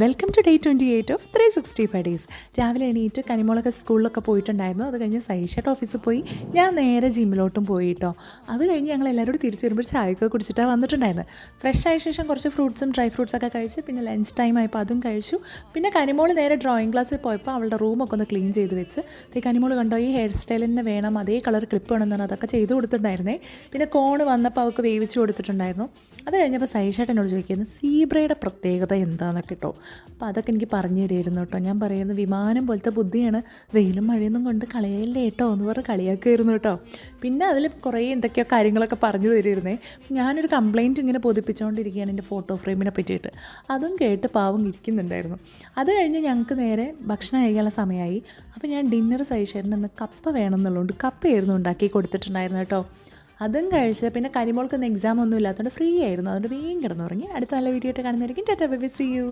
Welcome to day 28 of 365 days. രാവിലെ എണീറ്റ് കനിമോളൊക്കെ സ്കൂളിലൊക്കെ പോയിട്ടുണ്ടായിരുന്നു. അത് കഴിഞ്ഞ് സൈഷട്ട് ഓഫീസിൽ പോയി ഞാൻ നേരെ ജിമ്മിലോട്ടും പോയി കേട്ടോ. അത് കഴിഞ്ഞ് ഞങ്ങൾ എല്ലാവരും തിരിച്ചു വരുമ്പോൾ ചായയൊക്കെ കുടിച്ചിട്ടാണ് വന്നിട്ടുണ്ടായിരുന്നത്. ഫ്രഷ് ആയ ശേഷം കുറച്ച് ഫ്രൂട്ട്സും ഡ്രൈ ഫ്രൂട്ട്സൊക്കെ കഴിച്ച് പിന്നെ ലഞ്ച് ടൈം ആയപ്പോൾ അതും കഴിച്ചു. പിന്നെ കനിമോൾ നേരെ ഡ്രോയിങ് ക്ലാസ്സിൽ പോയപ്പോൾ അവളുടെ റൂമൊക്കെ ഒന്ന് ക്ലീൻ ചെയ്ത് വെച്ച് കനിമോൾ കണ്ടോ ഈ ഹെയർ സ്റ്റൈൽ തന്നെ വേണം, അതേ കളർ ക്ലിപ്പ് വേണമെന്നാണ് അതൊക്കെ ചെയ്ത് കൊടുത്തിട്ടുണ്ടായിരുന്നേ. പിന്നെ കോണ് വന്നപ്പോൾ അവൾക്ക് വേവിച്ച് കൊടുത്തിട്ടുണ്ടായിരുന്നു. അത് കഴിഞ്ഞപ്പോൾ സൈഷട്ട് എന്നോട് ചോദിക്കുന്നത് സീബ്രയുടെ പ്രത്യേകത എന്താണെന്നൊക്കെ കേട്ടോ. അപ്പോൾ അതൊക്കെ എനിക്ക് പറഞ്ഞു തരുമായിരുന്നു കേട്ടോ. ഞാൻ പറയുന്നത് വിമാനം പോലത്തെ ബുദ്ധിയാണ്, വെയിലും മഴയൊന്നും കൊണ്ട് കളയല്ലേ കേട്ടോ എന്ന് പറഞ്ഞ് കളിയാക്കുമായിരുന്നു കേട്ടോ. പിന്നെ അതിൽ കുറേ എന്തൊക്കെയോ കാര്യങ്ങളൊക്കെ പറഞ്ഞു തരുമായിരുന്നേ. ഞാനൊരു കംപ്ലയിൻറ്റ് ഇങ്ങനെ പൊതിപ്പിച്ചുകൊണ്ടിരിക്കുകയാണ് എൻ്റെ ഫോട്ടോ ഫ്രെയിമിനെ പറ്റിയിട്ട്. അതും കേട്ട് പാവം ഇരിക്കുന്നുണ്ടായിരുന്നു. അത് കഴിഞ്ഞ് ഞങ്ങൾക്ക് നേരെ ഭക്ഷണം കഴിക്കാനുള്ള സമയമായി. അപ്പോൾ ഞാൻ ഡിന്നർ സൈഷേറിന് ഇന്ന് കപ്പ വേണം എന്നുള്ളതുകൊണ്ട് കപ്പയായിരുന്നു ഉണ്ടാക്കി കൊടുത്തിട്ടുണ്ടായിരുന്നു കേട്ടോ. അതും കഴിച്ച് പിന്നെ കനിമോൾക്ക് ഇന്ന് എക്സാം ഒന്നും ഇല്ലാത്തതുകൊണ്ട് ഫ്രീ ആയിരുന്നു. അതുകൊണ്ട് വേഗം കിടന്നുറങ്ങി. അടുത്ത നല്ല വീഡിയോ ആയിട്ട് കാണുന്നതായിരിക്കും. Tata bye bye, see U.